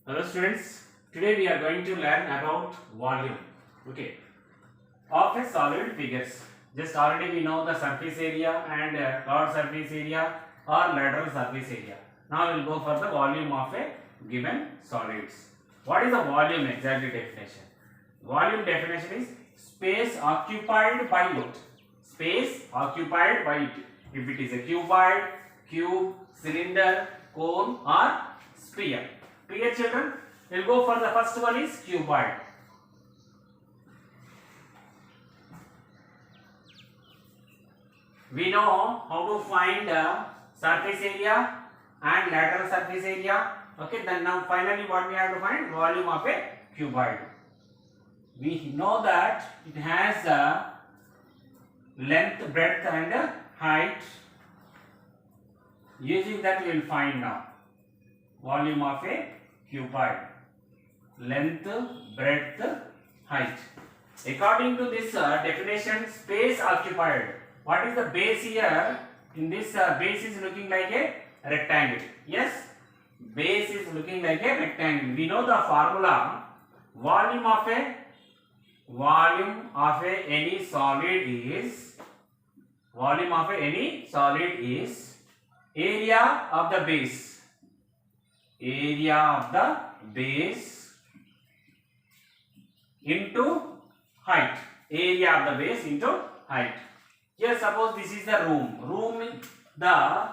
Hello students, today we are going to learn about volume, okay, of a solid figures. Just already we know the surface area and chord surface area or lateral surface area. Now we will go for the volume of a given solids. What is the volume exactly definition? Volume definition is space occupied by it. Space occupied by it. If it is a cuboid, cube, cylinder, cone or sphere. Clear children? We will go for the first one is cuboid. We know how to find surface area and lateral surface area. Okay, then now finally what we have to find? Volume of a cuboid. We know that it has length, breadth and height. Using that we will find now volume of a cuboid. Length, breadth, height. According to this definition, space occupied. What is the base here? In this base is looking like a rectangle. Yes, base is looking like a rectangle. We know the formula. Volume of any solid is area of the base. Area of the base into height. Area of the base into height. Here suppose this is the room. The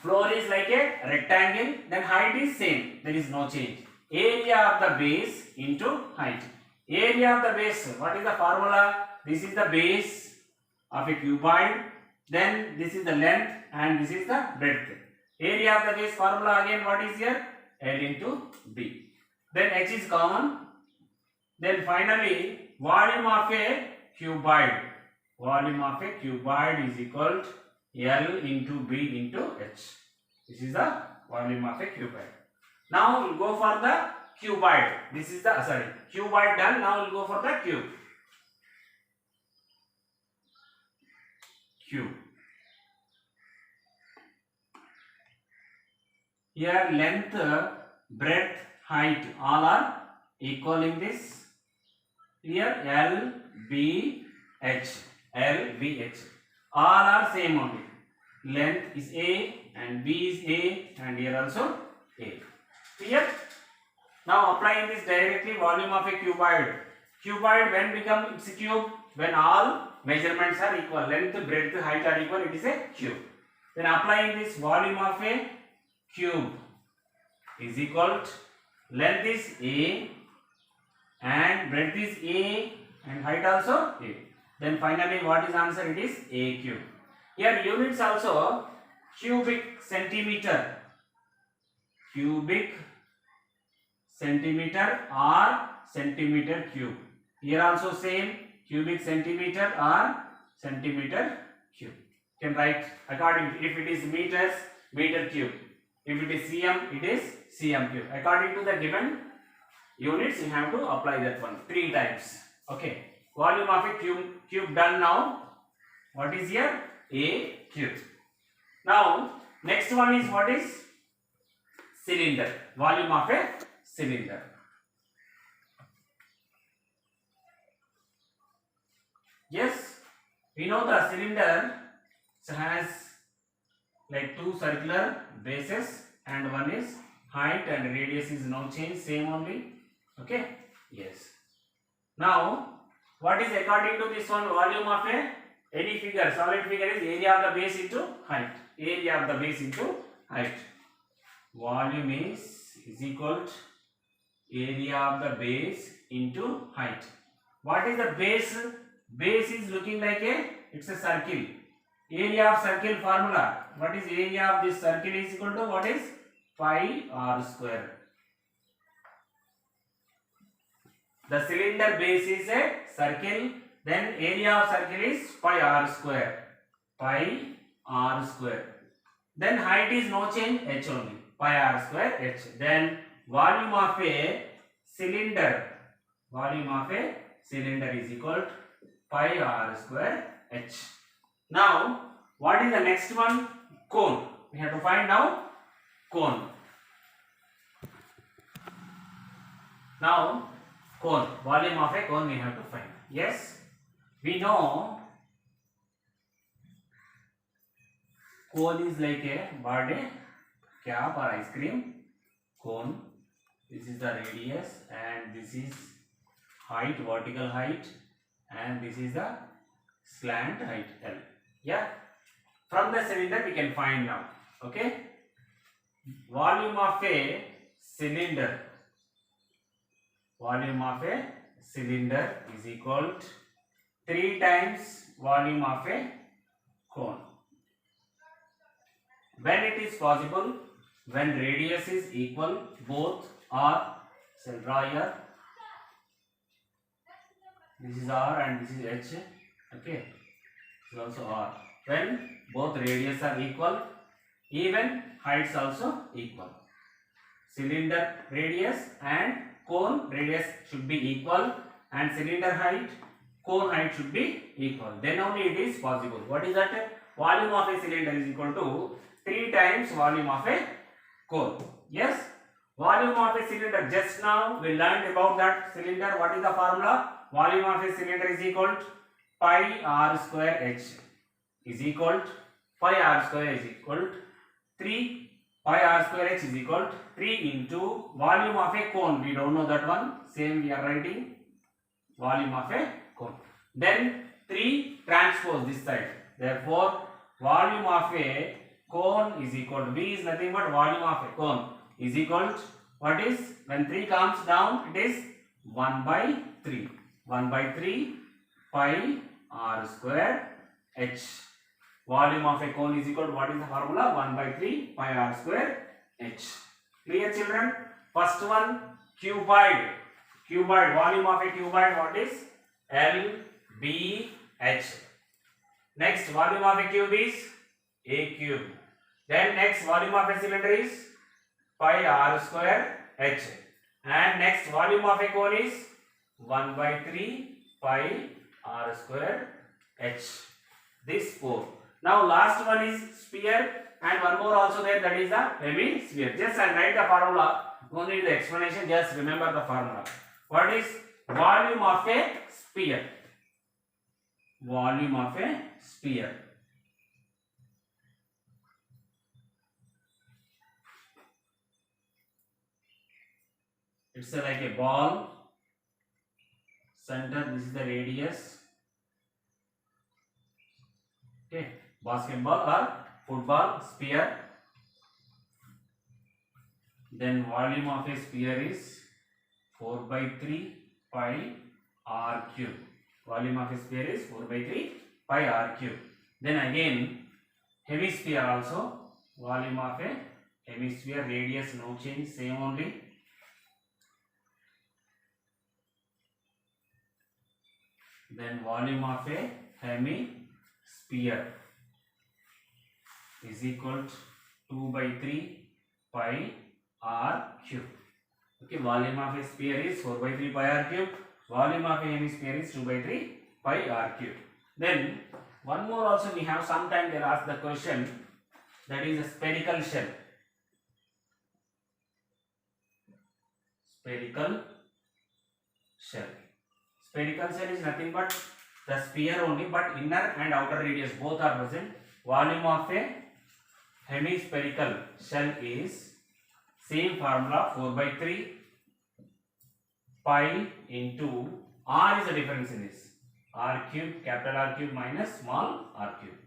floor is like a rectangle, then height is same, there is no change. Area of the base into height. Area of the base, what is the formula? This is the base of a cuboid, then this is the length and this is the breadth. Area of the base formula again what is here? L into B. Then H is common. Then finally volume of a cuboid. Volume of a cuboid is equal to L into B into H. This is the volume of a cuboid. Now we will go for the cuboid. This is the cuboid done. Now we will go for the cube. Cube. Here length, breadth, height all are equal in this. Here L, B, H. L, B, H. All are same only. Length is A and B is A and here also A. Clear? Now applying this directly, volume of a cuboid. Cuboid when becomes its cube? When all measurements are equal. Length, breadth, height are equal, it is a cube. Then applying this volume of a cube is equal to length is A and breadth is A and height also A. Then finally what is answer? It is A cube. Here units also cubic centimeter. Cubic centimeter or centimeter cube. Here also same cubic centimeter or centimeter cube. You can write according to, if it is meters, meter cube. If it is cm, it is cm cube. According to the given units, you have to apply that one 3 times. Okay. Volume of a cube done now. What is here? A cube. Now next one is what is? Cylinder. Volume of a cylinder. Yes, we know the cylinder has like 2 circular bases and one is height and radius is no change, same only. Okay. Yes. Now what is according to this one? Volume of any figure, solid figure is area of the base into height. Area of the base into height. Volume is equal to area of the base into height. What is the base? Base is looking like it's a circle. Area of circle formula. What is area of this circle is equal to what is? Pi r square. The cylinder base is a circle, then area of circle is pi r square. Pi r square. Then height is no change, h only. Pi r square h. Then volume of a cylinder. Volume of a cylinder is equal to pi r square h. Now what is the next one? Cone. We have to find now cone. Now cone, volume of a cone we have to find. Yes, we know cone is like a birthday cap or ice cream cone. This is the radius and this is height, vertical height, and this is the slant height L. Yeah, from the cylinder we can find now. Okay, volume of a cylinder, volume of a cylinder is equal to 3 times volume of a cone. When it is possible, when radius is equal, both are, so draw here, this is R and this is H. Okay, this is also R. When both radius are equal, even heights also equal. Cylinder radius and cone radius should be equal, and cylinder height, cone height should be equal. Then only it is possible. What is that? Volume of a cylinder is equal to 3 times volume of a cone. Yes, volume of a cylinder. Just now we learned about that cylinder. What is the formula? Volume of a cylinder is equal to pi r square h is equal to pi r square is equal to 3 pi r square h is equal to 3 into volume of a cone. We don't know that one. Same we are writing volume of a cone. Then 3 transpose this side. Therefore, volume of a cone is equal to, V is nothing but volume of a cone is equal to, what is, when 3 comes down, it is 1 by 3. 1 by 3 pi r square h. Volume of a cone is equal to, what is the formula? 1 by 3 pi r square h. Clear children? First one, cuboid. Cuboid, volume of a cuboid, what is? L, B, H. Next, volume of a cube is A cube. Then next, volume of a cylinder is pi r square h. And next, volume of a cone is 1 by 3 pi r square h. This 4. Now last one is sphere, and one more also there, that is the hemisphere. Just I'll write the formula, only the explanation, just remember the formula. What is volume of a sphere? Volume of a sphere. It's like a ball, center, this is the radius. Okay, basketball or football sphere. Then volume of a sphere is 4 by 3 pi r cube. Volume of a sphere is 4 by 3 pi r cube. Then again hemisphere also, volume of a hemisphere, radius no change, same only. Then volume of a hemisphere is equal to 2 by 3 pi r cube. Okay, volume of a sphere is 4 by 3 pi r cube. Volume of a hemisphere is 2 by 3 pi r cube. Then one more also we have, sometime they ask the question, that is a spherical shell. Spherical shell. Spherical shell is nothing but the sphere only, but inner and outer radius both are present. Volume of a hemispherical shell is same formula, 4 by 3 pi into r is the difference in this, r cube, capital R cube minus small r cube.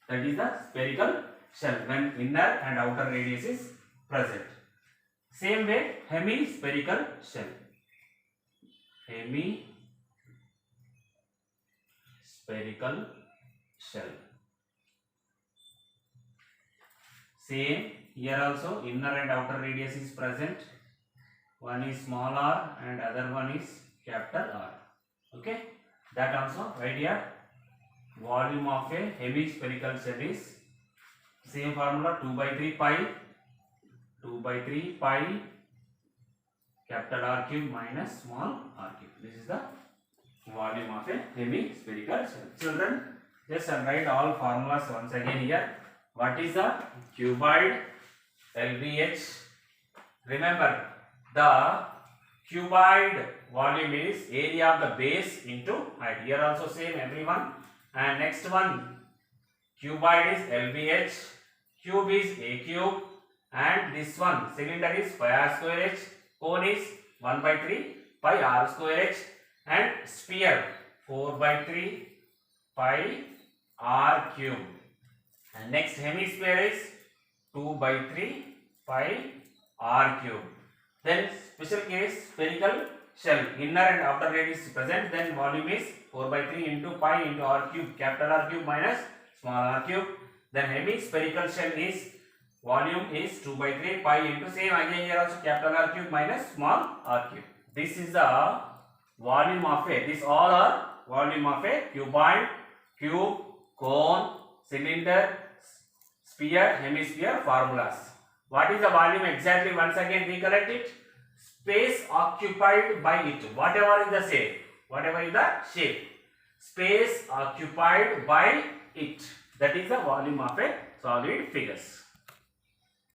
That is the spherical shell when inner and outer radius is present. Same way hemispherical shell. Hemispherical shell. Same here also, inner and outer radius is present. One is small r and other one is capital R. Okay, that also right here. Volume of a hemispherical shell is same formula, 2 by 3 pi, 2 by 3 pi capital R cube minus small r cube. This is the volume of a hemispherical shell. Children, just write all formulas once again here. What is the cuboid? LBH. Remember, the Cuboid volume is area of the base into height. Here also same everyone. And next one, cuboid is LBH, cube is A cube, and this one cylinder is pi r square h, cone is 1 by 3 pi r square h, and sphere 4 by 3 pi r cube. And next hemisphere is 2 by 3 pi r cube. Then special case spherical shell, inner and outer radius is present, then volume is 4 by 3 into pi into r cube, capital R cube minus small r cube. Then hemispherical shell is volume is 2 by 3 pi into same again here also capital R cube minus small r cube. This is the volume of a, this all are volume of a cuboid, cube, cone, cylinder, sphere, hemisphere formulas. What is the volume exactly? Once again recollect it. Space occupied by it. Whatever is the shape. Whatever is the shape. Space occupied by it. That is the volume of a solid figures.